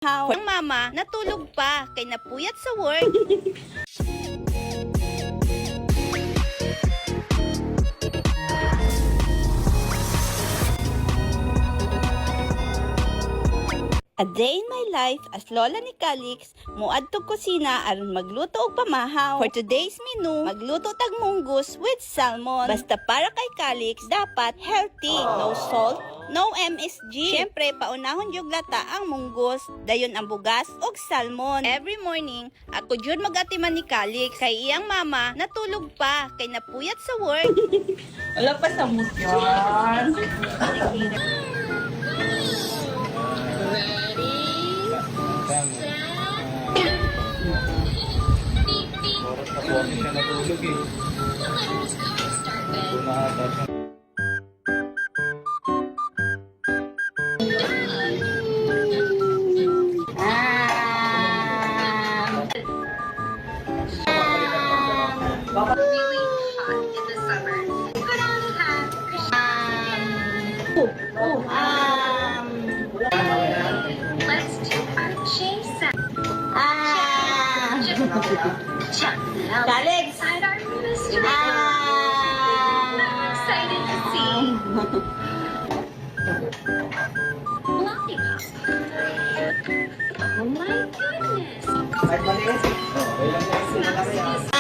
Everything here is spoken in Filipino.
Ang mama, natulog pa, kay napuyat sa work. A day in my life as lola ni Calix, muad to kusina aron magluto og pamahaw. For today's menu, magluto tag munggus with salmon. Basta para kay Calix, dapat healthy, no salt, no MSG. Syempre, paunahon yung lata ang munggus, dayon ang bugas og salmon. Every morning, ako jud magatiman ni Calix, kay iyang mama natulog pa, kay napuyat sa work. Wala pa sa mood yan. Oras na po siya natulog eh. Ito na ata siya. Really hot in the summer. Could I have let's do our chase. Check it out. Calix! Inside our mystery. I'm excited to see. Lollipop. Oh my goodness. Okay lang na yun.